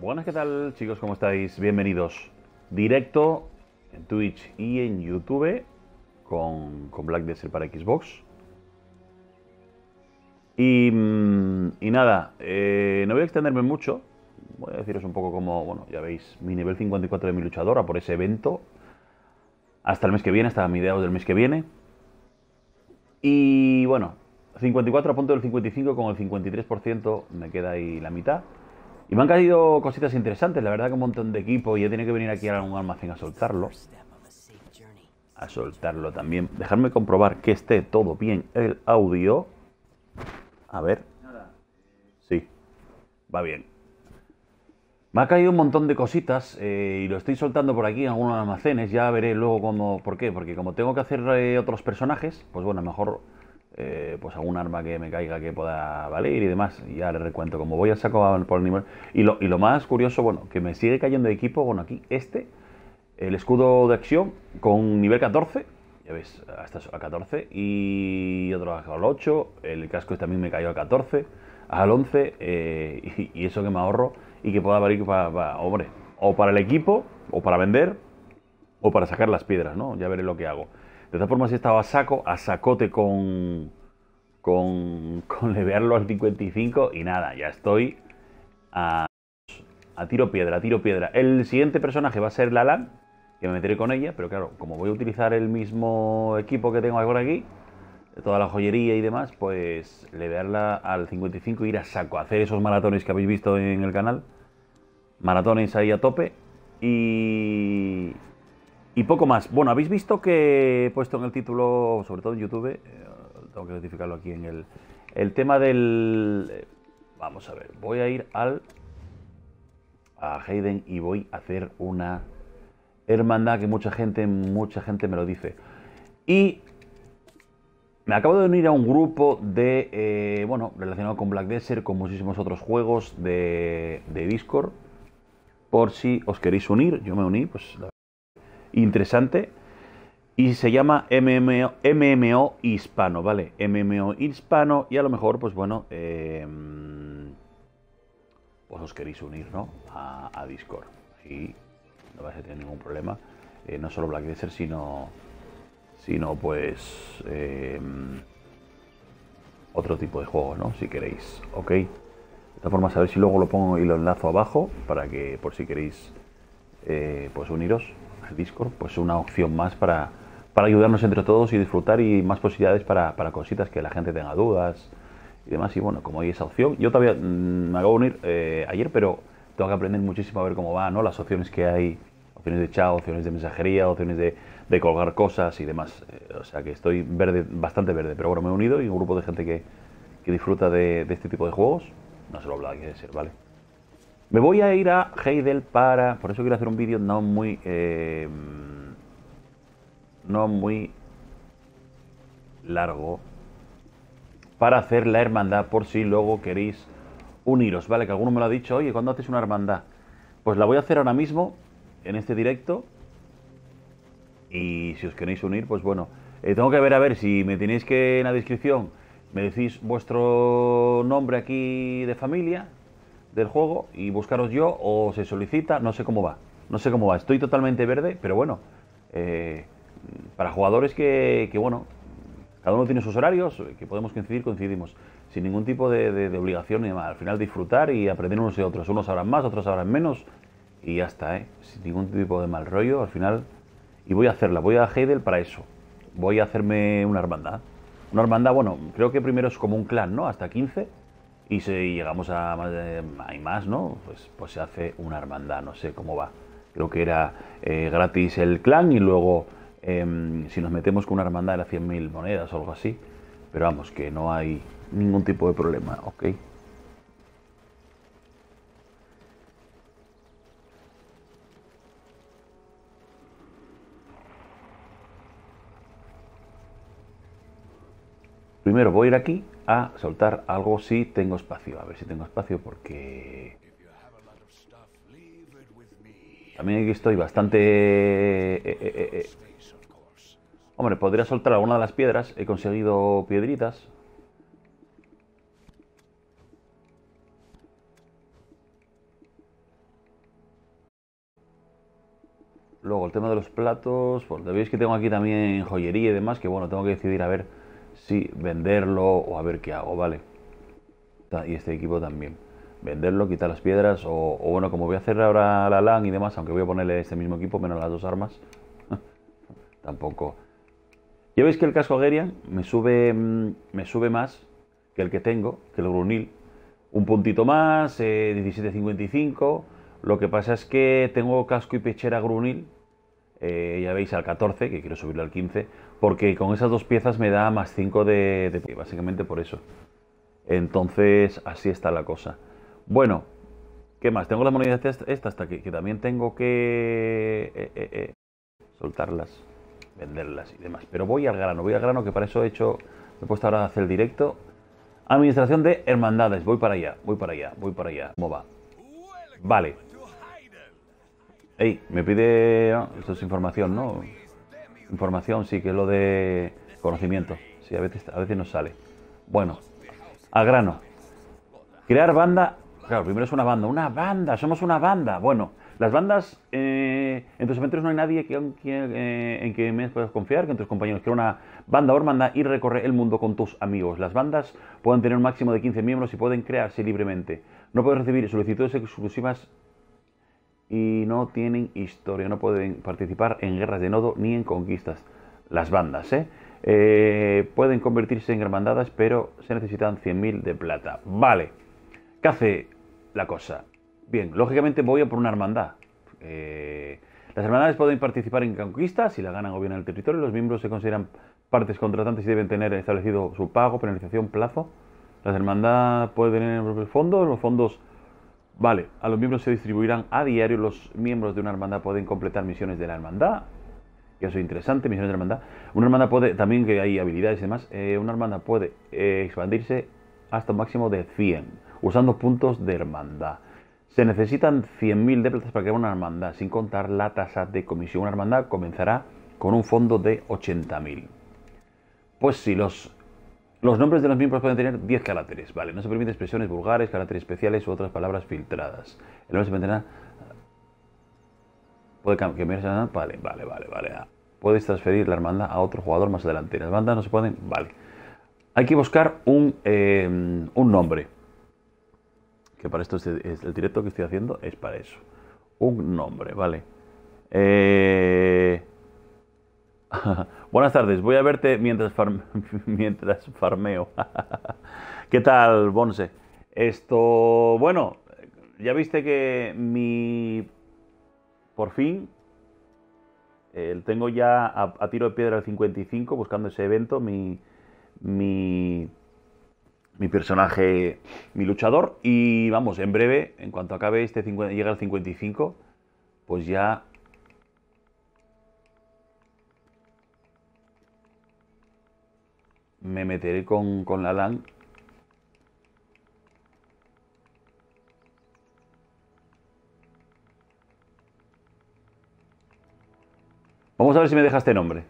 Buenas, ¿qué tal, chicos? ¿Cómo estáis? Bienvenidos. Directo en Twitch y en YouTube con Black Desert para Xbox. Y nada, no voy a extenderme mucho. Voy a deciros un poco cómo, bueno, ya veis, mi nivel 54 de mi luchadora por ese evento. Hasta el mes que viene, hasta mediados del mes que viene. Y bueno, 54 a punto del 55 con el 53%, me queda ahí la mitad. Y me han caído cositas interesantes, la verdad que un montón de equipo y he tenido que venir aquí a un almacén a soltarlo. A soltarlo también. Dejarme comprobar que esté todo bien el audio. A ver. Sí, va bien. Me ha caído un montón de cositas y lo estoy soltando por aquí en algunos almacenes. Ya veré luego cómo... ¿Por qué? Porque como tengo que hacer otros personajes, pues bueno, mejor pues algún arma que me caiga que pueda valer y demás. Y ya le recuento. Como voy a sacar por el nivel... Y lo más curioso, bueno, que me sigue cayendo de equipo, bueno, aquí el escudo de acción con nivel 14. Ya ves, hasta a 14. Y otro al 8. El casco también me cayó a 14. Al 11. Y eso que me ahorro y que pueda valer para, hombre, o para el equipo, o para vender, o para sacar las piedras, ¿no? Ya veré lo que hago. De todas formas, he estado a sacote con levearlo al 55 y nada, ya estoy a tiro piedra, a tiro piedra. El siguiente personaje va a ser Lalan, que me meteré con ella, pero claro, como voy a utilizar el mismo equipo que tengo ahora aquí, toda la joyería y demás, pues levearla al 55 e ir a saco, hacer esos maratones que habéis visto en el canal. Maratones ahí a tope y poco más. Bueno, habéis visto que he puesto en el título, sobre todo en YouTube, tengo que notificarlo aquí en el tema del... vamos a ver, voy a ir a Hayden y voy a hacer una hermandad que mucha gente me lo dice. Y me acabo de unir a un grupo de, bueno, relacionado con Black Desert, con muchísimos otros juegos de Discord. Por si os queréis unir, yo me uní, pues interesante. Y se llama MMO Hispano, ¿vale? MMO Hispano y a lo mejor, pues bueno, pues os queréis unir, ¿no? A Discord. Y no vais a tener ningún problema. No solo Black Desert, sino pues otro tipo de juegos, ¿no? Si queréis, ok. De todas formas, a ver si luego lo pongo y lo enlazo abajo para que, por si queréis, pues uniros al Discord, pues una opción más para ayudarnos entre todos y disfrutar y más posibilidades para cositas que la gente tenga dudas y demás. Y bueno, como hay esa opción, yo todavía me acabo de unir ayer, pero tengo que aprender muchísimo a ver cómo va, ¿no? Las opciones que hay, opciones de chat, opciones de mensajería, opciones de colgar cosas y demás. O sea que estoy verde, bastante verde, pero bueno, me he unido y un grupo de gente que disfruta de este tipo de juegos. No se lo habla, quiere decir, ¿vale? Me voy a ir a Heidel por eso quiero hacer un vídeo no muy largo, para hacer la hermandad por si luego queréis uniros, ¿vale? Que alguno me lo ha dicho, oye, ¿cuándo haces una hermandad? Pues la voy a hacer ahora mismo, en este directo. Y si os queréis unir, pues bueno, tengo que ver a ver si me tenéis que en la descripción me decís vuestro nombre aquí de familia del juego y buscaros yo o se solicita, no sé cómo va. No sé cómo va, estoy totalmente verde, pero bueno, para jugadores que bueno, cada uno tiene sus horarios, que podemos coincidir, coincidimos, sin ningún tipo de obligación ni demás. Al final disfrutar y aprender unos de otros. Unos sabrán más, otros sabrán menos y ya está, sin ningún tipo de mal rollo, al final. Y voy a hacerla, voy a Heidel para eso. Voy a hacerme una hermandad. Una hermandad, bueno, creo que primero es como un clan, ¿no? Hasta 15. Y si llegamos a más, hay más, ¿no? Pues se hace una hermandad, no sé cómo va. Creo que era gratis el clan y luego si nos metemos con una hermandad era 100.000 monedas o algo así. Pero vamos, que no hay ningún tipo de problema, ¿ok? Primero voy a ir aquí a soltar algo si tengo espacio. A ver si tengo espacio porque... también aquí estoy bastante... Hombre, podría soltar alguna de las piedras. He conseguido piedritas. Luego el tema de los platos, pues veis que tengo aquí también joyería y demás, que bueno, tengo que decidir a ver si venderlo o a ver qué hago, ¿vale? Y este equipo también. Venderlo, quitar las piedras o bueno, como voy a hacer ahora la LAN y demás, aunque voy a ponerle este mismo equipo, menos las dos armas, tampoco. Ya veis que el casco Agerian me sube más que el que tengo, que el Grunil. Un puntito más, 17.55. Lo que pasa es que tengo casco y pechera Grunil, ya veis al 14, que quiero subirlo al 15, porque con esas dos piezas me da más 5 de pie, básicamente por eso. Entonces, así está la cosa. Bueno, ¿qué más? Tengo las monedas estas hasta que también tengo que soltarlas, venderlas y demás. Pero voy al grano, que para eso me he puesto ahora a hacer el directo. Administración de hermandades, voy para allá. ¿Cómo va? Vale. Ey, me pide... esto es información, ¿no? Información, sí, que es lo de conocimiento. Sí, a veces nos sale. Bueno, al grano. Crear banda. Claro, primero es una banda, somos una banda. Bueno, las bandas, en tus aventuras no hay nadie en quien me puedas confiar, que en tus compañeros. Crea una banda o hermandad y recorre el mundo con tus amigos. Las bandas pueden tener un máximo de 15 miembros y pueden crearse libremente. No puedes recibir solicitudes exclusivas y no tienen historia. No pueden participar en guerras de nodo ni en conquistas. Las bandas, pueden convertirse en hermandades, pero se necesitan 100.000 de plata. Vale. ¿Qué hace la cosa? Bien, lógicamente voy a por una hermandad. Las hermandades pueden participar en conquistas si la ganan o bien en el territorio. Los miembros se consideran partes contratantes y deben tener establecido su pago, penalización, plazo. Las hermandades pueden tener fondos. Los fondos, vale, a los miembros se distribuirán a diario. Los miembros de una hermandad pueden completar misiones de la hermandad. Y eso es interesante, misiones de la hermandad. Una hermandad puede, también que hay habilidades y demás, una hermandad puede expandirse hasta un máximo de 100, usando puntos de hermandad. Se necesitan 100.000 de plata para crear una hermandad, sin contar la tasa de comisión. Una hermandad comenzará con un fondo de 80.000. Pues sí, los nombres de los miembros pueden tener 10 caracteres, ¿vale? No se permiten expresiones vulgares, caracteres especiales u otras palabras filtradas. El nombre se mantendrá... Puede cambiarse, vale. Puedes transferir la hermandad a otro jugador más adelante. Las bandas no se pueden, vale. Hay que buscar un nombre. Que para esto es el directo que estoy haciendo, es para eso. Un nombre, vale. Buenas tardes, voy a verte mientras farmeo. ¿Qué tal, Bonse? Bueno, ya viste que por fin, tengo ya a tiro de piedra el 55, buscando ese evento, mi personaje, mi luchador. Y vamos, en breve, en cuanto acabe llega al 55, pues ya me meteré con la LAN. Vamos a ver si me deja este nombre.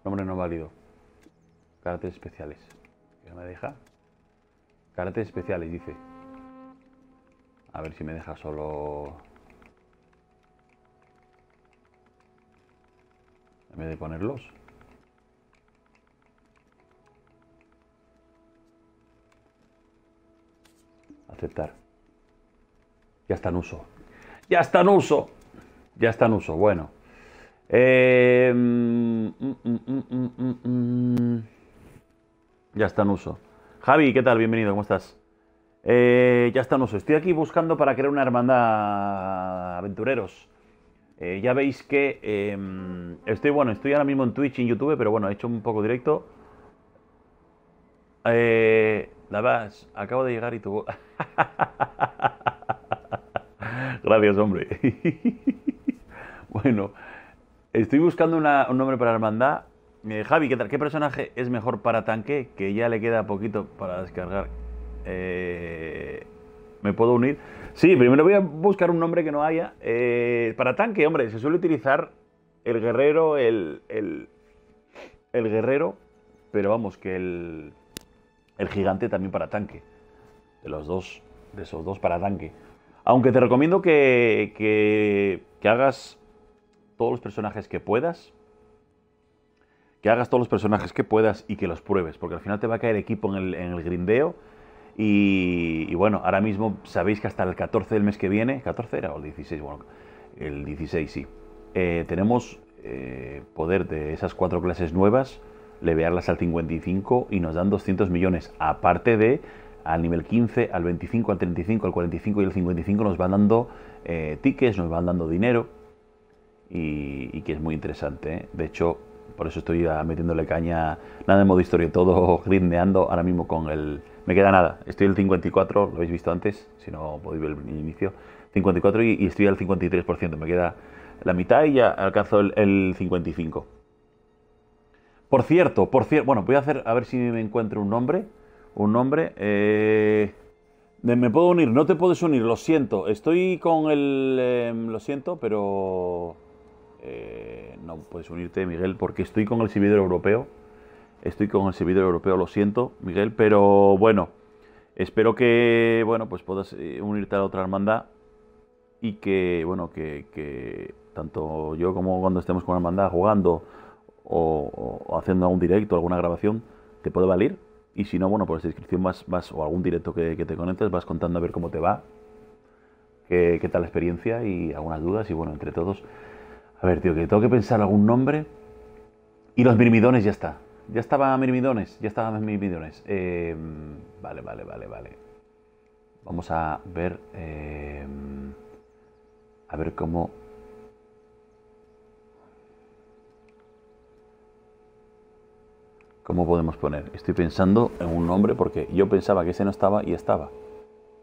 Nombre no válido. Caracteres especiales. ¿Qué me deja? Caracteres especiales, dice. A ver si me deja solo... en vez de ponerlos. Aceptar. Ya está en uso. Ya está en uso. Ya está en uso. Bueno. Ya está en uso. Javi, ¿qué tal? Bienvenido, ¿cómo estás? Ya está en uso. Estoy aquí buscando para crear una hermandad aventureros. Ya veis que estoy ahora mismo en Twitch y en YouTube, pero bueno, he hecho un poco directo. La vas, acabo de llegar y tu... Gracias, hombre. Bueno, estoy buscando un nombre para la hermandad. Javi, ¿qué tal? ¿Qué personaje es mejor para tanque? Que ya le queda poquito para descargar. ¿Me puedo unir? Sí, primero voy a buscar un nombre que no haya. Para tanque, hombre, se suele utilizar el guerrero, el guerrero, pero vamos, que el gigante también para tanque. De esos dos para tanque. Aunque te recomiendo que hagas todos los personajes que puedas. Que hagas todos los personajes que puedas y que los pruebes. Porque al final te va a caer equipo en el grindeo. Y bueno, ahora mismo sabéis que hasta el 14 del mes que viene, 14 era o el 16, bueno, el 16 sí, tenemos poder de esas 4 clases nuevas, levearlas al 55 y nos dan 200 millones, aparte de al nivel 15, al 25, al 35, al 45 y al 55 nos van dando tickets, nos van dando dinero y que es muy interesante, ¿eh? De hecho, por eso estoy metiéndole caña, nada en modo historia, todo grindeando ahora mismo con el... Me queda nada, estoy el 54, lo habéis visto antes, si no podéis ver el inicio, 54 y estoy al 53%, me queda la mitad y ya alcanzo el 55. Por cierto, bueno, voy a hacer, a ver si me encuentro un nombre, me puedo unir, no te puedes unir, lo siento, estoy con lo siento, pero no puedes unirte, Miguel, porque estoy con el servidor europeo. Estoy con el servidor europeo, lo siento, Miguel, pero bueno, espero que, bueno, pues puedas unirte a la otra hermandad y que, bueno, que tanto yo como cuando estemos con la hermandad jugando o haciendo algún directo, alguna grabación, te puede valer. Y si no, bueno, por la descripción vas o algún directo que te conectes, vas contando a ver cómo te va, qué tal la experiencia y algunas dudas. Y bueno, entre todos, a ver, tío, que tengo que pensar algún nombre. Y los mirmidones ya está. Ya estaba Mirmidones. Vale. Vamos a ver cómo... ¿Cómo podemos poner? Estoy pensando en un nombre porque yo pensaba que ese no estaba y estaba.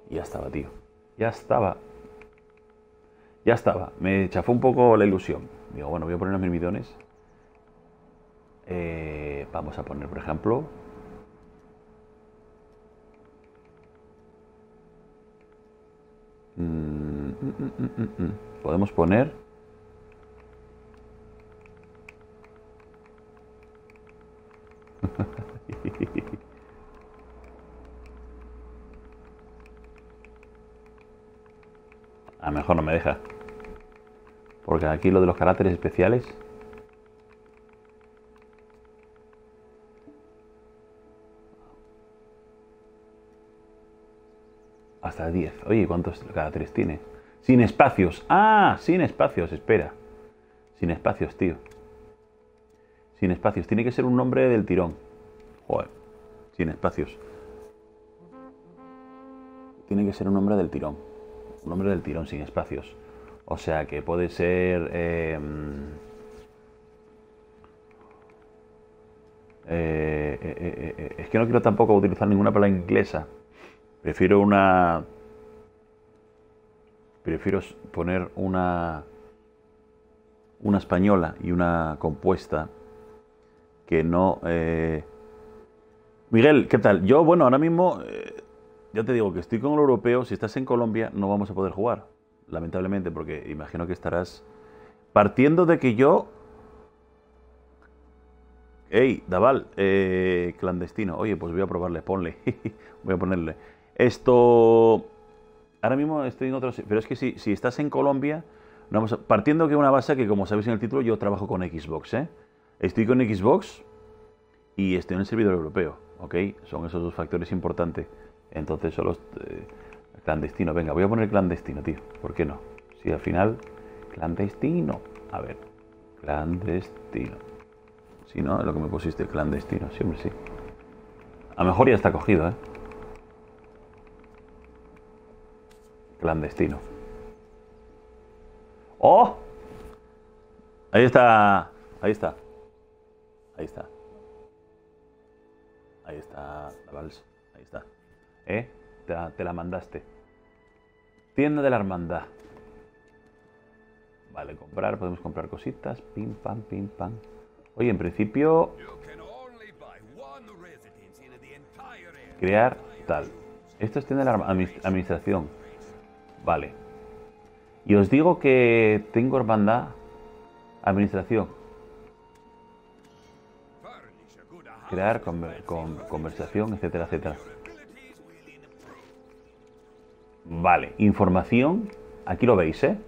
Ya estaba, tío. Ya estaba. Me chafó un poco la ilusión. Digo, bueno, voy a poner los Mirmidones. Vamos a poner, por ejemplo, podemos poner a lo mejor no me deja porque aquí lo de los caracteres especiales hasta 10. Oye, ¿cuántos caracteres tiene? Sin espacios. Ah, sin espacios, espera. Sin espacios, tío. Sin espacios. Tiene que ser un nombre del tirón. Joder. Sin espacios. Tiene que ser un nombre del tirón. Un nombre del tirón, sin espacios. O sea que puede ser... es que no quiero tampoco utilizar ninguna palabra inglesa. Prefiero poner una española y una compuesta que no... Miguel, ¿qué tal? Yo, bueno, ahora mismo, ya te digo que estoy con el europeo. Si estás en Colombia, no vamos a poder jugar, lamentablemente, porque imagino que estarás partiendo de que yo... Ey, Daval, clandestino. Oye, pues voy a probarle, ponle. Voy a ponerle. Esto... Ahora mismo estoy en otro... Pero es que si estás en Colombia... Vamos partiendo que una base que, como sabéis en el título, yo trabajo con Xbox, ¿eh? Estoy con Xbox y estoy en el servidor europeo, ¿ok? Son esos dos factores importantes. Entonces solo... clandestino. Venga, voy a poner clandestino, tío. ¿Por qué no? Si al final... Clandestino. A ver. Clandestino. Si no, es lo que me pusiste, clandestino. Sí, hombre, sí. A lo mejor ya está cogido, ¿eh? Clandestino. ¡Oh! Ahí está. Ahí está. Ahí está. Ahí está. Ahí está. Te la mandaste. Tienda de la hermandad. Vale, comprar. Podemos comprar cositas. Pim, pam, pim, pam. Oye, en principio... Crear tal. Esto es tienda de la administración. Vale. Y os digo que tengo hermandad, administración. crear conversación, etcétera, etcétera. Vale, información. Aquí lo veis, ¿eh?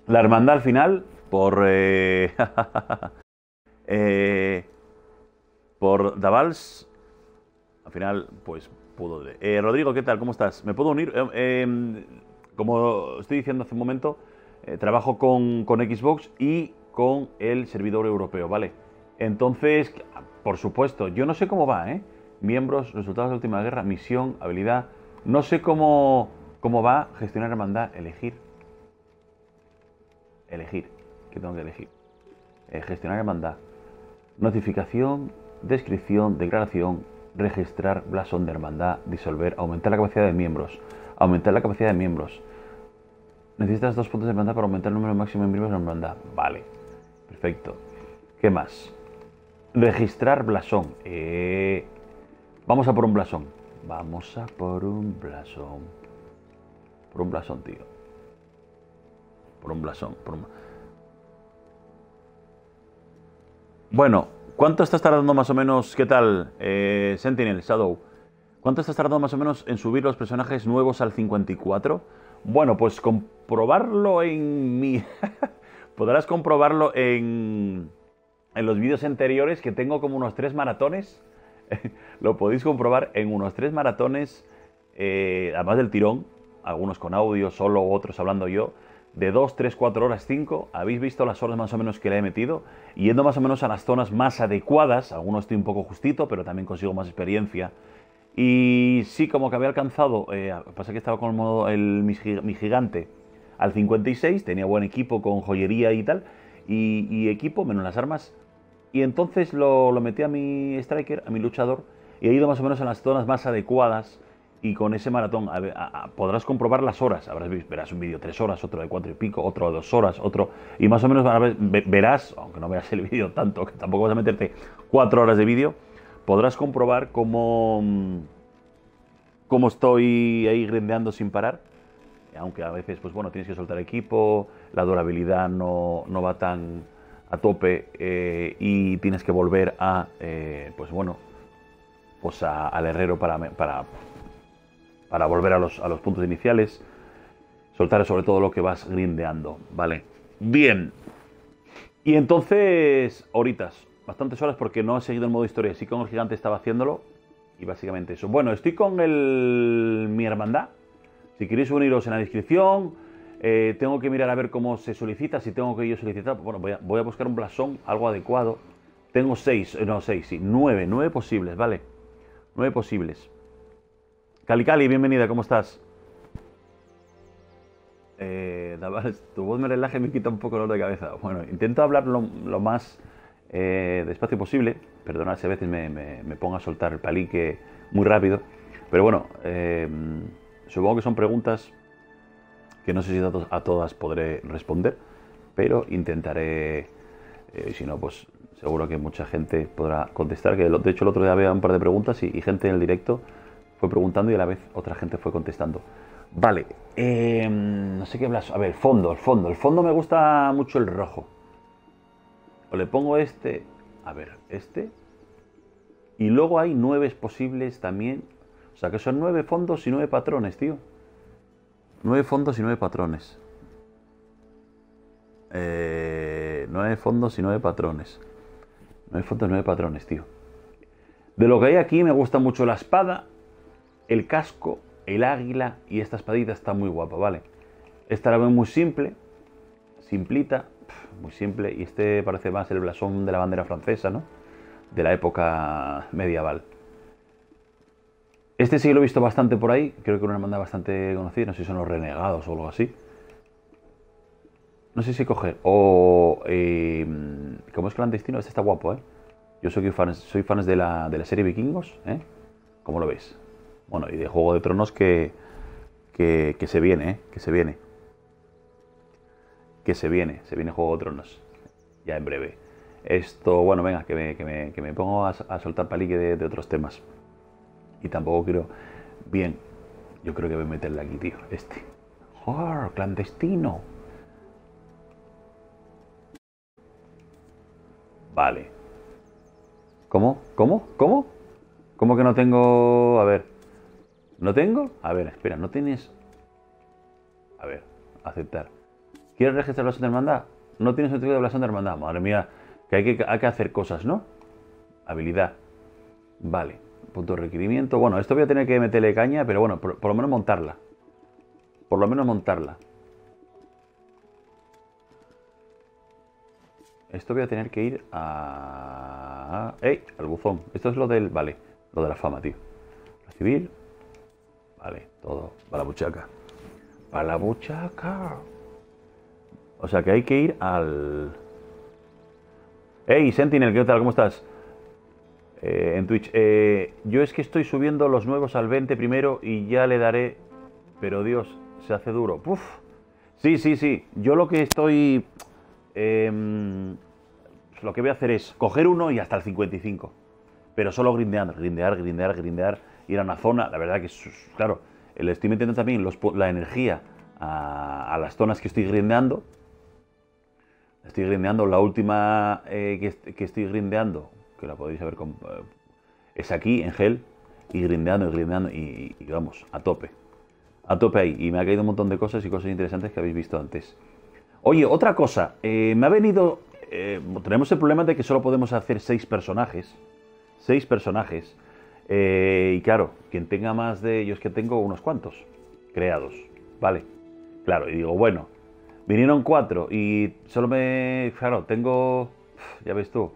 La hermandad al final, por... por Davals, al final, pues pudo... Rodrigo, ¿qué tal? ¿Cómo estás? ¿Me puedo unir? Como estoy diciendo hace un momento, trabajo con Xbox y con el servidor europeo, ¿vale? Entonces, por supuesto, yo no sé cómo va, ¿eh? Miembros, resultados de la última guerra, misión, habilidad... No sé cómo va gestionar hermandad, elegir. Elegir. ¿Qué tengo que elegir? Gestionar hermandad. Notificación, descripción, declaración, registrar blasón de hermandad, disolver, aumentar la capacidad de miembros. Aumentar la capacidad de miembros. Necesitas 2 puntos de hermandad para aumentar el número máximo de miembros de hermandad. Vale. Perfecto. ¿Qué más? Registrar blasón. Vamos a por un blasón. Vamos a por un blasón. Por un blasón, tío. Por un blasón. Bueno, ¿cuánto estás tardando más o menos? ¿Qué tal, Sentinel, Shadow? ¿Cuánto estás tardando más o menos en subir los personajes nuevos al 54? Bueno, pues comprobarlo en mi... Podrás comprobarlo en los vídeos anteriores, que tengo como unos 3 maratones. Lo podéis comprobar en unos 3 maratones, además del tirón, algunos con audio, solo, otros hablando yo, de 2, 3, 4 horas, 5. Habéis visto las horas más o menos que le he metido, yendo más o menos a las zonas más adecuadas. Algunos estoy un poco justito, pero también consigo más experiencia. Y sí, como que había alcanzado, pasa que estaba con el modo mi gigante al 56, tenía buen equipo con joyería y tal, y equipo, menos las armas. Y entonces lo metí a mi striker, a mi luchador, y he ido más o menos a las zonas más adecuadas. Y con ese maratón podrás comprobar las horas. Verás un vídeo 3 horas, otro de 4 y pico, otro de 2 horas, otro... Y más o menos verás, aunque no veas el vídeo tanto, que tampoco vas a meterte 4 horas de vídeo, podrás comprobar cómo estoy ahí grindeando sin parar. Aunque a veces, pues bueno, tienes que soltar equipo, la durabilidad no va tan a tope, y tienes que volver a, pues bueno, pues al herrero para volver a los puntos iniciales, soltar sobre todo lo que vas grindeando, ¿vale? Bien. Y entonces, horitas, bastantes horas, porque no he seguido el modo historia. Sí, con el gigante estaba haciéndolo, y básicamente eso. Bueno, estoy con mi hermandad. Si queréis uniros en la descripción. Tengo que mirar a ver cómo se solicita, si tengo que yo solicitar. Bueno, voy a buscar un blasón, algo adecuado. Tengo 9 posibles, ¿vale? 9 posibles. Cali, bienvenida, ¿cómo estás? Tu voz me relaja y me quita un poco el dolor de cabeza. Bueno, intento hablar lo más despacio posible. Perdonad si a veces me pongo a soltar el palique muy rápido. Pero bueno, supongo que son preguntas que no sé si a todas podré responder, pero intentaré, si no, pues seguro que mucha gente podrá contestar. Que de hecho el otro día había un par de preguntas y gente en el directo fue preguntando y a la vez otra gente fue contestando. Vale, no sé qué hablas. A ver, el fondo me gusta mucho el rojo. O le pongo este, a ver, este. Y luego hay 9 posibles también. O sea que son 9 fondos y 9 patrones, tío. 9 fondos y 9 patrones. 9 fondos y 9 patrones. 9 fondos y 9 patrones, tío. De lo que hay aquí me gusta mucho la espada, el casco, el águila, y esta espadita está muy guapa, ¿vale? Esta la veo muy simple, simplita, muy simple, y este parece más el blasón de la bandera francesa, ¿no? De la época medieval. Este sí que lo he visto bastante por ahí, creo que una hermandad bastante conocida, no sé si son los renegados o algo así. No sé si coger, o... como es clandestino, este está guapo, ¿eh? Yo soy fans de la serie Vikingos, ¿eh? ¿Cómo lo veis? Bueno, y de Juego de Tronos que se viene, ¿eh? Que se viene Juego de Tronos, ya en breve. Esto, bueno, venga, que me pongo a soltar palique de otros temas. Y tampoco quiero... Bien, yo creo que voy a meterle aquí, tío, este. ¡Oh, clandestino! Vale. ¿Cómo? ¿Cómo? ¿Cómo? ¿Cómo que no tengo...? A ver. ¿No tengo? A ver, espera, ¿no tienes...? A ver, aceptar. ¿Quieres registrar blasón de hermandad? No tienes un tipo de blasón de hermandad. Madre mía, que hay que hacer cosas, ¿no? Habilidad. Vale. Punto de requerimiento. Bueno, esto voy a tener que meterle caña, pero bueno, por lo menos montarla. Por lo menos montarla. Esto voy a tener que ir a... ¡Ey! Al buzón. Esto es lo del... Vale, lo de la fama, tío. Recibir. Vale, todo. Para la buchaca. Para la buchaca. O sea que hay que ir al... ¡Ey, Sentinel! ¿Qué tal? ¿Cómo estás? En Twitch. Yo es que estoy subiendo los nuevos al 20 primero y ya le daré... Pero Dios, se hace duro. ¡Puf! Sí, sí, sí. Yo lo que estoy... lo que voy a hacer es coger uno y hasta el 55. Pero solo grindeando, grindear, ir a una zona. La verdad que, claro, le estoy metiendo también la energía a las zonas que estoy grindeando. Estoy grindeando, la última que estoy grindeando, que la podéis ver, es aquí, en Hell, y grindeando y vamos, a tope ahí. Y me ha caído un montón de cosas y cosas interesantes que habéis visto antes. Oye, otra cosa, me ha venido... tenemos el problema de que solo podemos hacer 6 personajes. 6 personajes. Y claro, quien tenga más de ellos, que tengo unos cuantos creados, ¿vale? Claro, y digo, bueno, vinieron 4 y solo me... Claro, tengo... Ya ves tú,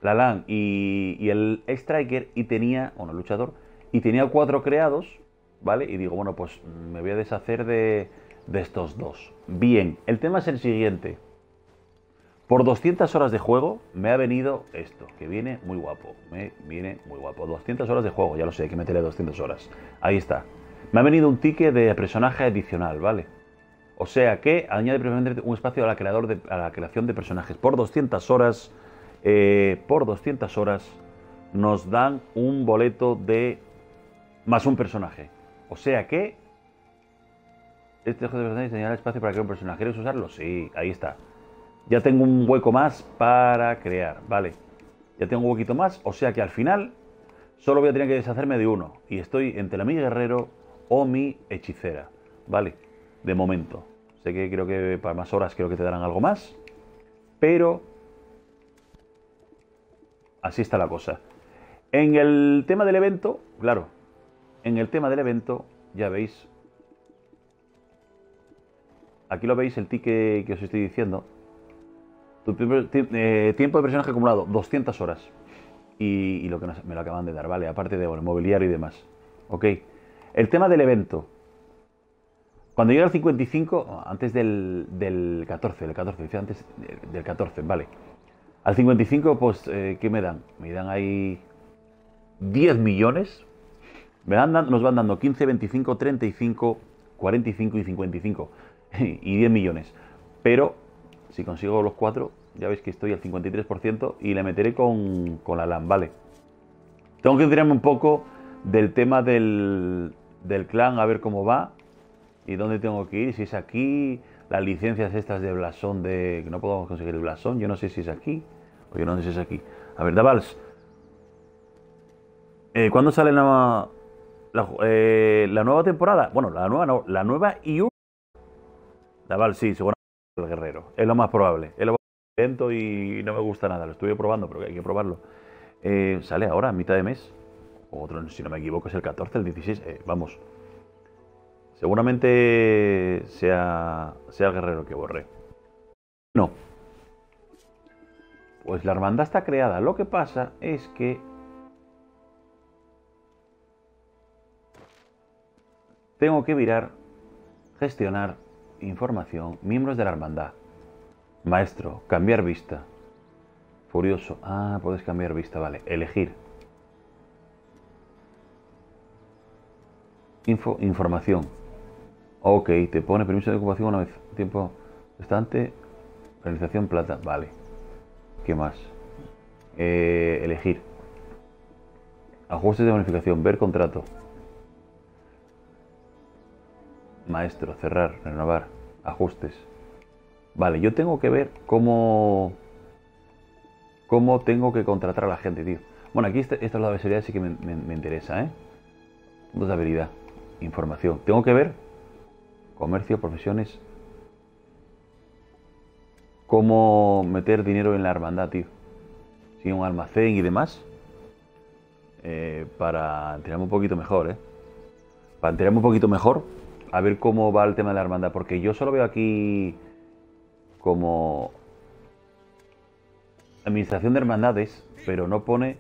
la LAN y el Striker y tenía... Bueno, luchador. Y tenía 4 creados, ¿vale? Y digo, bueno, pues me voy a deshacer de estos 2. Bien, el tema es el siguiente. Por 200 horas de juego me ha venido esto, que viene muy guapo. Me viene muy guapo. 200 horas de juego, ya lo sé, hay que meterle 200 horas. Ahí está. Me ha venido un ticket de personaje adicional, ¿vale? O sea que añade previamente un espacio a la creación de personajes. Por 200 horas, nos dan un boleto de más un personaje. O sea que este juego de personajes señala espacio para crear un personaje. ¿Quieres usarlo? Sí, ahí está. Ya tengo un hueco más para crear, ¿vale? Ya tengo un huequito más, o sea que al final solo voy a tener que deshacerme de uno. Y estoy entre mi guerrero o mi hechicera, ¿vale? De momento. Sé que creo que para más horas creo que te darán algo más. Pero así está la cosa. En el tema del evento, claro. En el tema del evento, ya veis. Aquí lo veis el ticket que os estoy diciendo. Tiempo de personaje acumulado, 200 horas. Y lo que me lo acaban de dar, ¿vale? Aparte de bueno, mobiliario y demás. Ok. El tema del evento. Cuando llega al 55, antes del 14, dice antes del 14, vale. Al 55, pues, ¿qué me dan? Me dan ahí 10 millones. Nos van dando 15, 25, 35, 45 y 55. Y 10 millones. Pero, si consigo los 4, ya veis que estoy al 53% y le meteré con la LAN, ¿vale? Tengo que enterarme un poco del tema del clan, a ver cómo va. ¿Y dónde tengo que ir? Si es aquí, las licencias estas de blasón que no podemos conseguir el blasón, yo no sé si es aquí, o yo no sé si es aquí. A ver, Davals, ¿cuándo sale la nueva temporada? Bueno, la nueva no, la nueva y Davals, sí, seguramente el guerrero, es lo más probable. Es lo más lento y no me gusta nada, lo estuve probando, pero hay que probarlo. Sale ahora, a mitad de mes, otro, si no me equivoco, es el 14, el 16, vamos. Seguramente sea el guerrero que borré. No. Pues la hermandad está creada. Lo que pasa es que tengo que mirar, gestionar información, miembros de la hermandad. Maestro, cambiar vista. Furioso. Ah, puedes cambiar vista, vale. Elegir. Información. Ok, te pone permiso de ocupación una vez. Tiempo restante. Realización plata. Vale. ¿Qué más? Elegir. Ajustes de bonificación. Ver contrato. Maestro. Cerrar. Renovar. Ajustes. Vale, yo tengo que ver cómo tengo que contratar a la gente, tío. Bueno, aquí esta es la adversidad, sí que me interesa, ¿eh? Puntos de habilidad. Información. Tengo que ver comercio, profesiones. Cómo meter dinero en la hermandad, tío. Sí, un almacén y demás. Para enterarme un poquito mejor, ¿eh? Para enterarme un poquito mejor. A ver cómo va el tema de la hermandad. Porque yo solo veo aquí como administración de hermandades, pero no pone.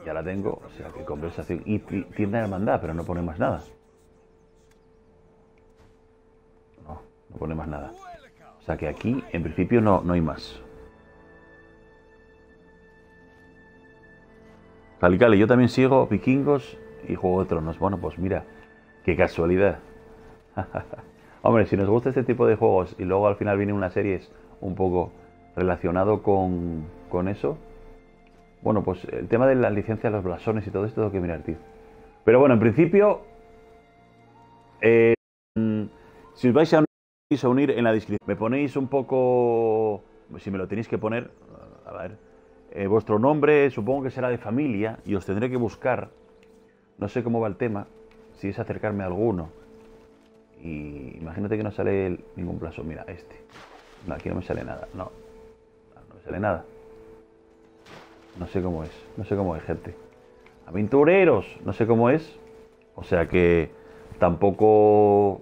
Ya la tengo, o sea que conversación y tienda de hermandad, pero no pone más nada. No pone más nada. O sea que aquí, en principio, no hay más. Calicali, yo también sigo Vikingos y Juego de Tronos. Bueno, pues mira, qué casualidad. Hombre, si nos gusta este tipo de juegos y luego al final viene una serie un poco relacionado con eso. Bueno, pues el tema de las licencias, los blasones y todo esto tengo que mirar, tío. Pero bueno, en principio, si os vais a unir en la descripción, me ponéis un poco, si me lo tenéis que poner, a ver, vuestro nombre, supongo que será de familia, y os tendré que buscar, no sé cómo va el tema, si es acercarme a alguno. Y imagínate que no sale ningún blasón, mira, este. No, aquí no me sale nada, no me sale nada. No sé cómo es, gente. Aventureros, no sé cómo es. O sea que tampoco.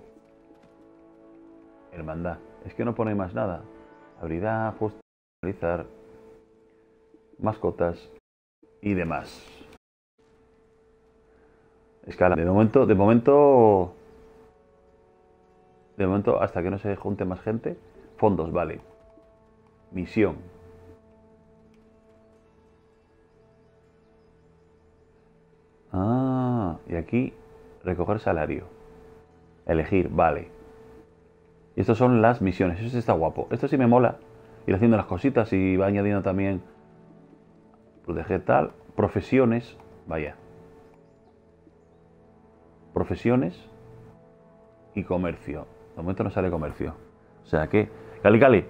Hermandad. Es que no pone más nada. Habilidad, realizar. Mascotas. Y demás. Escala. De momento, hasta que no se junte más gente. Fondos, vale. Misión. Y aquí recoger salario. Elegir, vale. Y estas son las misiones. Eso sí está guapo. Esto sí me mola. Ir haciendo las cositas y va añadiendo también. Proteger tal. Profesiones. Vaya. Profesiones. Y comercio. De momento no sale comercio. O sea que. Cali.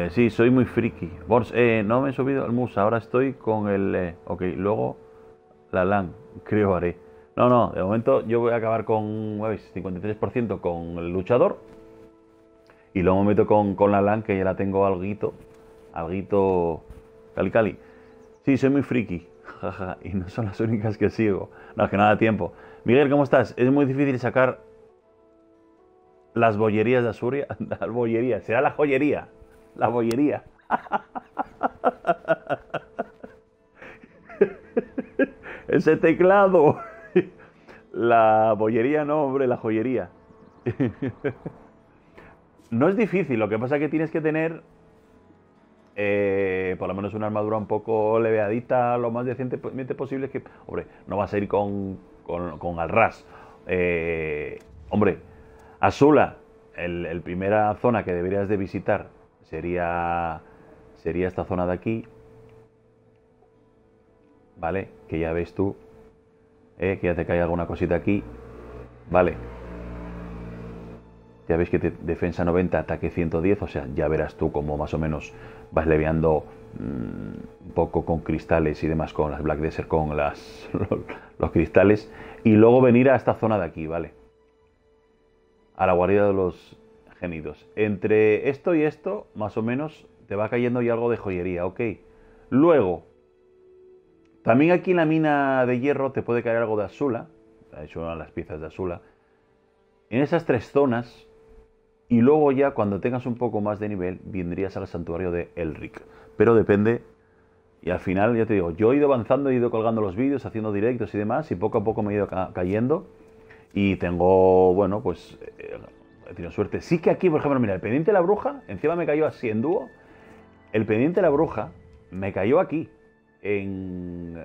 Sí, soy muy friki. Bors, no me he subido al mus. Ahora estoy con el. Ok, luego. La LAN, creo haré. No, de momento yo voy a acabar con, ¿veis? 53% con el luchador. Y luego me meto con la LAN, que ya la tengo alguito. Cali. Sí, soy muy friki. Jaja, y no son las únicas que sigo. No, es que no da tiempo. Miguel, ¿cómo estás? Es muy difícil sacar las bollerías de Asuria. Las bollerías, será la joyería. La bollería. Ese teclado. La bollería no, hombre, la joyería. No es difícil, lo que pasa es que tienes que tener por lo menos una armadura un poco leveadita, lo más decentemente posible. Que, hombre, no vas a ir con al ras. Hombre, Azula, el primera zona que deberías de visitar sería esta zona de aquí. Vale, que ya ves tú, que ya te cae alguna cosita aquí. Vale. Ya ves que defensa 90, ataque 110, o sea, ya verás tú cómo más o menos vas leveando un poco con cristales y demás, con las Black Desert, con los cristales. Y luego venir a esta zona de aquí, ¿vale? A la guarida de los genidos. Entre esto y esto, más o menos, te va cayendo ya algo de joyería, ¿ok? Luego, también aquí en la mina de hierro te puede caer algo de Azula. De hecho, las piezas de Azula. En esas tres zonas. Y luego ya cuando tengas un poco más de nivel vendrías al santuario de Elric. Pero depende. Y al final, ya te digo, yo he ido avanzando, he ido colgando los vídeos, haciendo directos y demás. Y poco a poco me he ido cayendo. Y tengo, bueno, pues he tenido suerte. Sí que aquí, por ejemplo, mira, el pendiente de la bruja, encima me cayó así en dúo. El pendiente de la bruja me cayó aquí. En...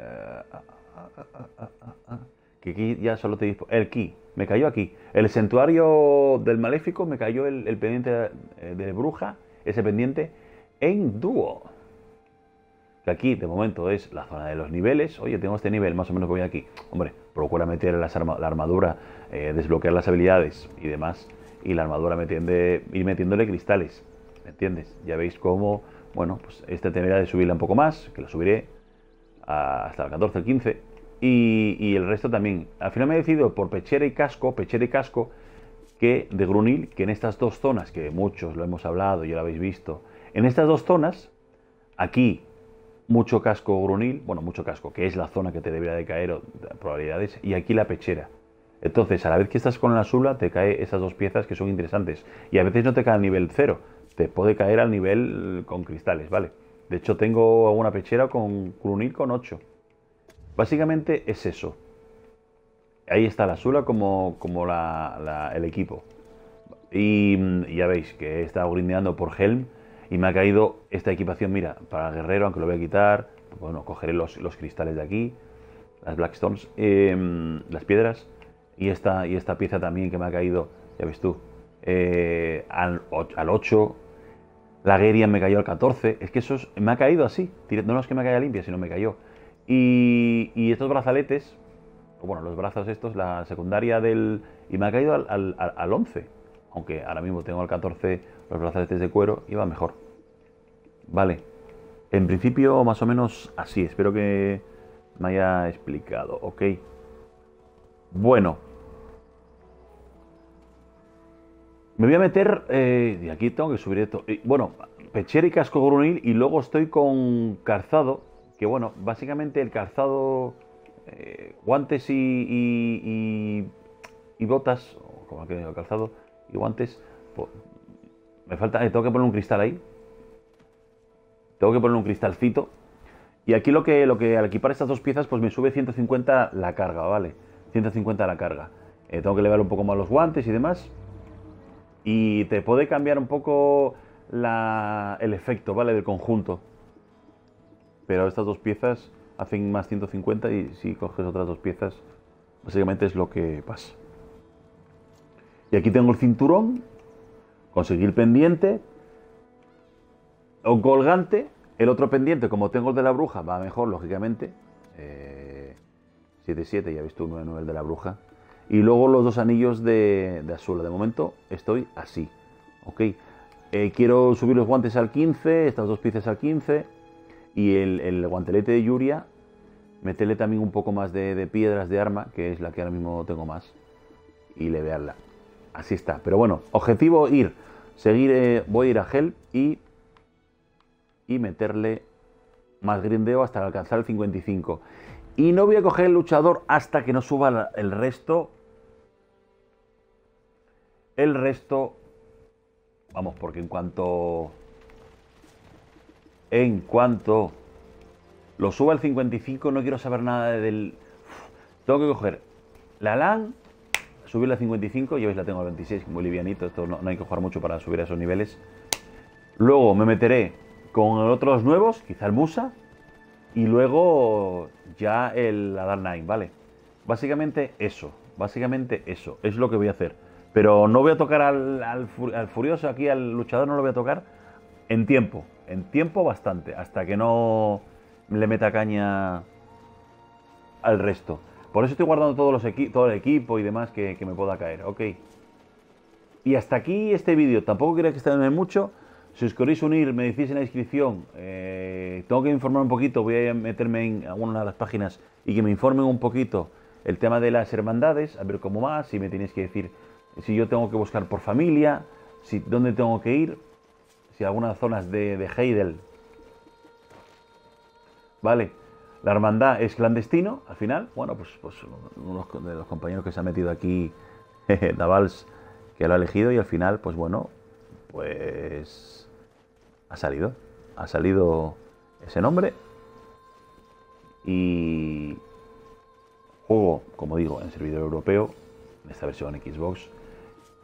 que aquí ya solo te digo el ki, me cayó aquí. El santuario del maléfico me cayó el pendiente de bruja, ese pendiente en dúo. Que aquí de momento es la zona de los niveles. Oye, tengo este nivel, más o menos voy aquí. Hombre, procura meter la armadura, desbloquear las habilidades y demás. Y la armadura ir metiéndole cristales, ¿me entiendes? Ya veis cómo bueno, pues este debería de subirla un poco más, que la subiré hasta el 14, el 15. Y el resto también. Al final me he decidido por pechera y casco, que de Grunil, que en estas dos zonas, que muchos lo hemos hablado, ya lo habéis visto, en estas dos zonas, aquí mucho casco Grunil, bueno, mucho casco, que es la zona que te debería de caer, probabilidades, y aquí la pechera. Entonces, a la vez que estás con la sula, te cae esas dos piezas que son interesantes. Y a veces no te cae al nivel 0, te puede caer al nivel con cristales, ¿vale? De hecho, tengo alguna pechera con Grunil con 8. Básicamente es eso. Ahí está la sula como el equipo. Y ya veis que he estado grindeando por Helm y me ha caído esta equipación, mira, para el guerrero, aunque lo voy a quitar. Bueno, cogeré los cristales de aquí, las Blackstones, las piedras. Y esta pieza también que me ha caído, ya ves tú, al 8. La Gerian me cayó al 14. Es que me ha caído así. No es que me caiga limpia, sino me cayó. Y estos brazaletes, bueno, los brazos estos, la secundaria y me ha caído al 11. Aunque ahora mismo tengo al 14 los brazaletes de cuero y va mejor. Vale. En principio, más o menos así. Espero que me haya explicado. Ok. Bueno. Me voy a meter... y aquí tengo que subir esto. Bueno, pechera y casco Grunil. Y luego estoy con calzado. Que bueno, básicamente el calzado... guantes y botas. Como que digo, calzado y guantes. Pues, me falta... tengo que poner un cristal ahí. Tengo que poner un cristalcito. Y aquí lo que al equipar estas dos piezas, pues me sube 150 la carga, ¿vale? 150 la carga. Tengo que elevar un poco más los guantes y demás. Y te puede cambiar un poco el efecto, ¿vale? Del conjunto. Pero estas dos piezas hacen más 150 y si coges otras dos piezas, básicamente es lo que pasa. Y aquí tengo el cinturón, conseguí el pendiente, un colgante, el otro pendiente, como tengo el de la bruja, va mejor, lógicamente. 7-7, ya ves tú, 9-9 el de la bruja. Y luego los dos anillos de Azula. De momento estoy así. Ok. Quiero subir los guantes al 15, estas dos piezas al 15. Y el guantelete de Yuria, meterle también un poco más de piedras de arma, que es la que ahora mismo tengo más. Y levearla. Así está. Pero bueno, objetivo seguir, voy a ir a Hel y meterle más grindeo hasta alcanzar el 55. Y no voy a coger el luchador hasta que no suba el resto. El resto... Vamos, porque en cuanto lo suba al 55 no quiero saber nada del... Tengo que coger la LAN, subirla al 55, ya veis la tengo al 26, muy livianito, esto no hay que jugar mucho para subir a esos niveles. Luego me meteré con otros nuevos, quizá el Musa, y luego ya el Adar Nine, ¿vale? Básicamente eso es lo que voy a hacer. Pero no voy a tocar al Furioso aquí, al luchador no lo voy a tocar en tiempo bastante, hasta que no le meta caña al resto. Por eso estoy guardando todo el equipo y demás que me pueda caer, ok. Y hasta aquí este vídeo, tampoco quería que extenderme mucho. Si os queréis unir, me decís en la descripción. Tengo que informar un poquito, voy a meterme en alguna de las páginas y que me informen un poquito el tema de las hermandades, a ver cómo va, si me tenéis que decir si yo tengo que buscar por familia, dónde tengo que ir, si algunas zonas de Heidel. Vale, la hermandad es clandestino, al final, bueno, pues uno de los compañeros que se ha metido aquí, Davals, que lo ha elegido y al final, pues bueno, pues ha salido ese nombre y juego, como digo, en servidor europeo, en esta versión Xbox,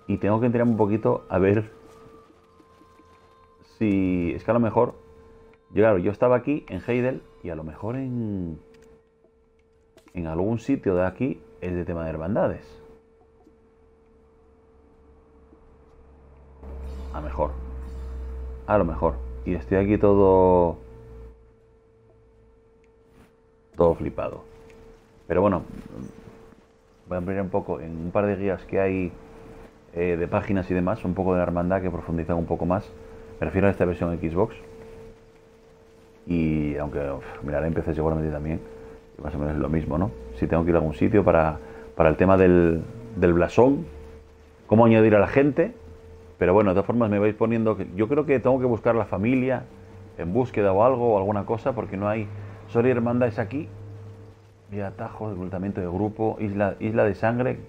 y tengo que enterarme un poquito a ver si es que a lo mejor, claro, yo estaba aquí en Heidel y a lo mejor en algún sitio de aquí es de tema de hermandades. A lo mejor. Y estoy aquí todo flipado. Pero bueno, voy a ampliar un poco en un par de guías que hay de páginas y demás, un poco de la hermandad que profundizan un poco más. Me refiero a esta versión Xbox. aunque miraré en PC seguramente también, más o menos es lo mismo, ¿no? Si tengo que ir a algún sitio para el tema del blasón, cómo añadir a la gente, pero bueno, de todas formas me vais poniendo, yo creo que tengo que buscar la familia en búsqueda o algo, o alguna cosa, porque no hay. Sol y Hermandad es aquí, vía atajos, reclutamiento de grupo, isla de sangre,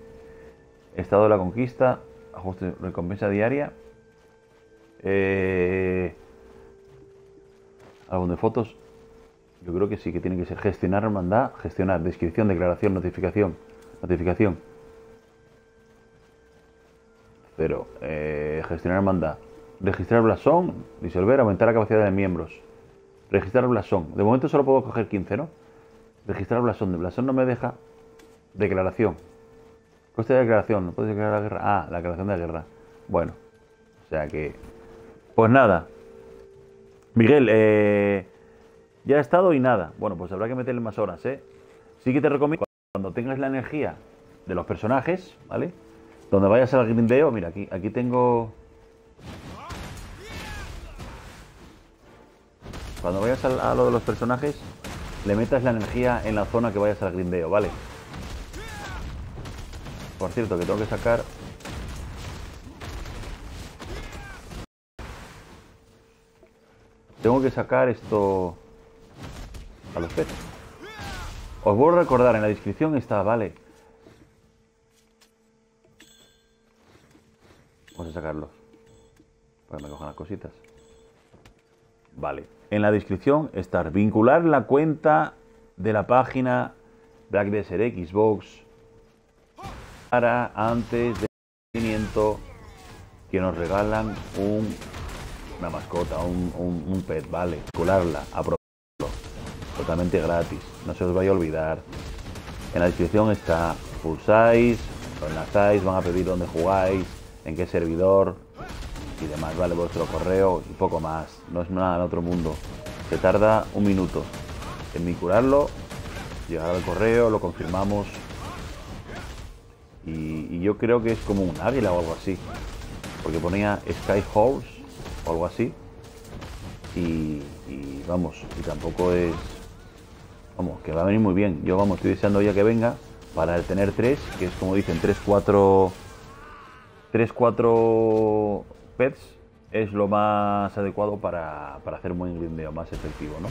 estado de la conquista, ajuste, recompensa diaria, álbum de fotos. Yo creo que sí, que tiene que ser gestionar hermandad, gestionar, descripción, declaración, notificación. Cero. Gestionar hermandad. Registrar blasón, disolver, aumentar la capacidad de miembros. Registrar blasón. De momento solo puedo coger 15, ¿no? Registrar blasón. De blasón no me deja. Declaración. Coste de declaración. ¿No puedes declarar la guerra? Ah, la declaración de guerra. Bueno. O sea que... Pues nada. Miguel, ya he estado y nada. Bueno, pues habrá que meterle más horas, ¿eh? Sí que te recomiendo cuando tengas la energía de los personajes, ¿vale? Donde vayas al grindeo, mira, aquí tengo... Cuando vayas a lo de los personajes, le metas la energía en la zona que vayas al grindeo, ¿vale? Por cierto, que tengo que sacar... Tengo que sacar esto... a los pets. Os vuelvo a recordar, en la descripción está, ¿vale? Vamos a sacarlos para que me cojan las cositas. Vale. En la descripción está vincular la cuenta de la página Black Desert Xbox para antes del movimiento que nos regalan una mascota, un pet, ¿vale? Vincularla, aprobarlo. Totalmente gratis. No se os vaya a olvidar. En la descripción está, pulsáis, lo enlazáis, van a pedir dónde jugáis, en qué servidor y demás, vale, vuestro correo y poco más. No es nada en otro mundo. Se tarda un minuto en vincularlo, llegar al correo, lo confirmamos y yo creo que es como un águila o algo así, porque ponía Sky Horse o algo así y vamos, y tampoco es, vamos, que va a venir muy bien. Yo, vamos, estoy deseando ya que venga para tener 3, que es como dicen, 3-4 pets es lo más adecuado para hacer un buen grindeo, más efectivo, ¿no?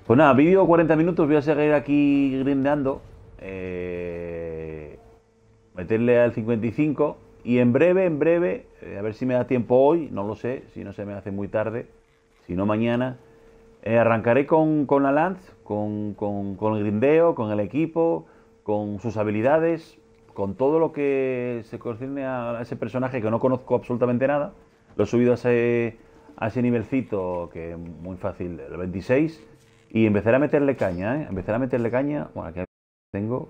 Pues nada, vídeo 40 minutos, voy a seguir aquí grindeando, meterle al 55 y en breve, a ver si me da tiempo hoy, no lo sé, si no se me hace muy tarde, si no mañana, arrancaré con la Lance, con el grindeo, con el equipo, con sus habilidades, con todo lo que se concierne a ese personaje que no conozco absolutamente nada. Lo he subido a ese nivelcito que es muy fácil, el 26, y empezaré a meterle caña, empezaré a meterle caña. Bueno, aquí tengo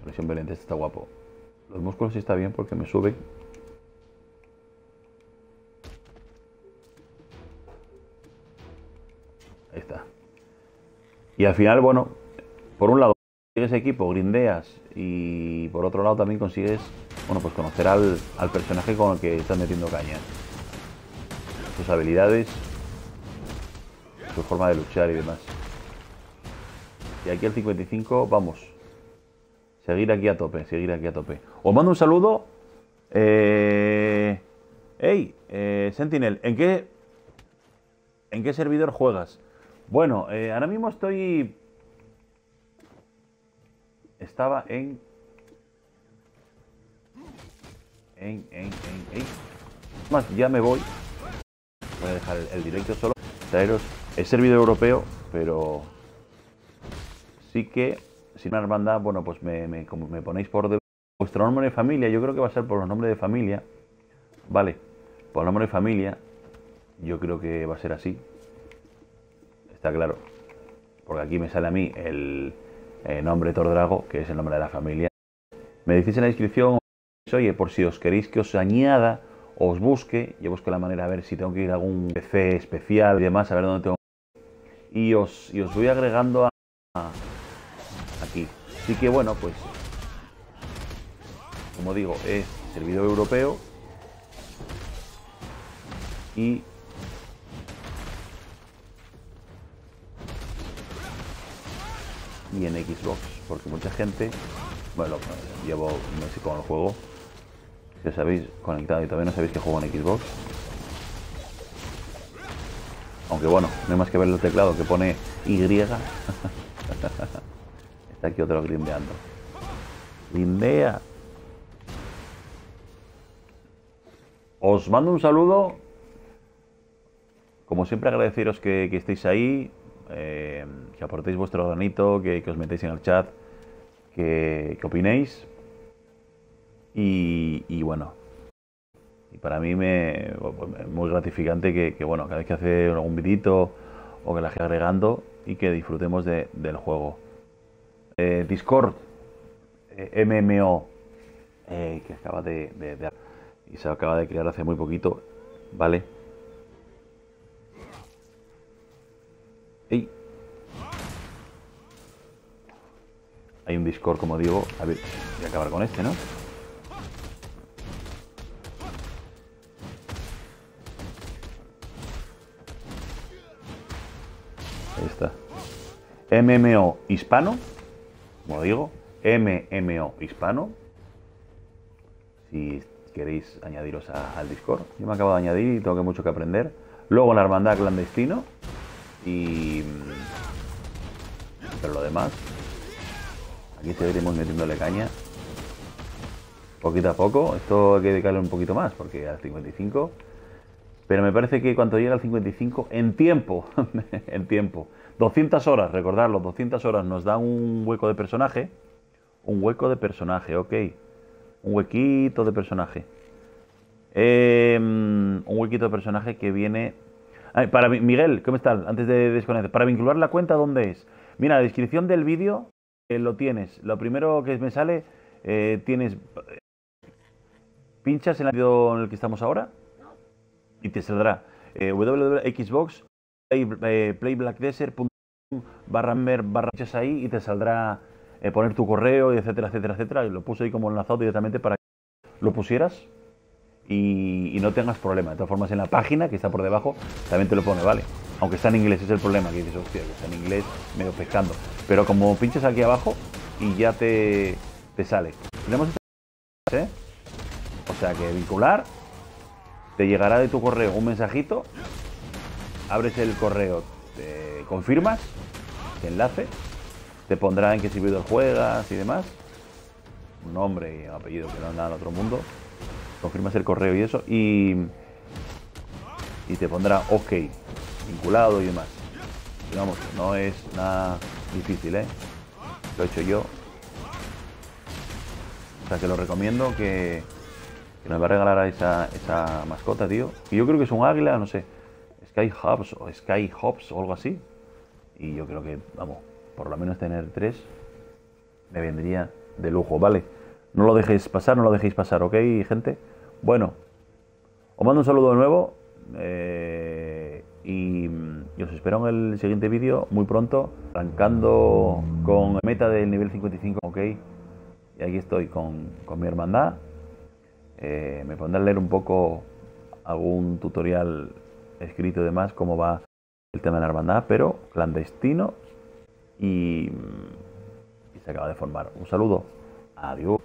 conexión violenta, este está guapo. Los músculos sí está bien porque me suben. Ahí está. Y al final, bueno, por un lado consigues equipo, grindeas, y por otro lado también consigues, bueno, pues conocer al personaje con el que estás metiendo caña, sus habilidades, su forma de luchar y demás. Y aquí el 55, vamos, seguir aquí a tope. Os mando un saludo. Sentinel, ¿en qué servidor juegas? Bueno, ahora mismo estaba en más, ya me voy a dejar el directo solo, traeros el servidor europeo, pero sí que sin una hermandad, bueno, pues como me ponéis por vuestro nombre de familia, yo creo que va a ser por los nombres de familia, vale, por el nombre de familia, yo creo que va a ser así, está claro, porque aquí me sale a mí el nombre Tordrago, que es el nombre de la familia. Me decís en la descripción, oye, por si os queréis que os añada o os busque, yo busco la manera a ver si tengo que ir a algún PC especial y demás, a ver dónde tengo y os voy agregando aquí. Así que bueno, pues como digo, es servidor europeo Y en Xbox, porque mucha gente, bueno, llevo un mes con el juego, si os habéis conectado y todavía no sabéis que juego en Xbox, aunque bueno, no hay más que ver el teclado que pone Y. Está aquí otro grindeando. Grindea. Os mando un saludo. Como siempre, agradeceros que estéis ahí, que aportéis vuestro granito, que os metéis en el chat, que opinéis. Y bueno, y para mí es muy gratificante que bueno, cada vez que hace algún vidito o que la esté agregando y que disfrutemos del juego. Discord, MMO, que acaba y se acaba de crear hace muy poquito, ¿vale? ¡Ey! Hay un Discord, como digo. A ver, voy a acabar con este, ¿no? Ahí está. MMO hispano, como digo, MMO hispano. Si queréis añadiros al Discord. Yo me acabo de añadir y tengo mucho que aprender. Luego la hermandad clandestino. Pero lo demás, aquí seguiremos metiéndole caña poquito a poco. Esto hay que dedicarle un poquito más, porque al 55. Pero me parece que cuando llega al 55, en tiempo, 200 horas, recordadlo, 200 horas nos da un hueco de personaje. Un hueco de personaje, ok. Un huequito de personaje. Un huequito de personaje que viene... para Miguel, ¿cómo estás? Antes de desconectar, para vincular la cuenta, ¿dónde es? Mira, la descripción del vídeo lo tienes. Lo primero que me sale, tienes... pinchas en el vídeo en el que estamos ahora y te saldrá www.xbox playblackdesert.com/member/ pinchas ahí y te saldrá poner tu correo, etcétera, etcétera, etcétera. Y lo puse ahí como enlazado directamente para que lo pusieras y no tengas problema. De todas formas, en la página que está por debajo también te lo pone, ¿vale? Aunque está en inglés, es el problema, que dices, hostia, que está en inglés, medio pescando. Pero como pinches aquí abajo y ya te sale. Tenemos o sea que vincular, te llegará de tu correo un mensajito, abres el correo, te confirmas, te enlace, te pondrá en qué servidor juegas y demás, un nombre y un apellido que no es nada en otro mundo, confirmas el correo y eso, y te pondrá OK, vinculado y demás. Y vamos, no es nada difícil, lo he hecho yo. O sea que lo recomiendo, que nos va a regalar a esa mascota, tío. Y yo creo que es un águila, no sé, Skyhops o algo así. Y yo creo que, vamos, por lo menos tener 3 me vendría de lujo, ¿vale? No lo dejéis pasar, ¿ok, gente? Bueno, os mando un saludo de nuevo y os espero en el siguiente vídeo muy pronto, arrancando con la meta del nivel 55, ¿ok? Y aquí estoy con mi hermandad. Me pondré a leer un poco algún tutorial escrito y demás, cómo va el tema de la hermandad, pero clandestino y se acaba de formar. Un saludo. Adiós.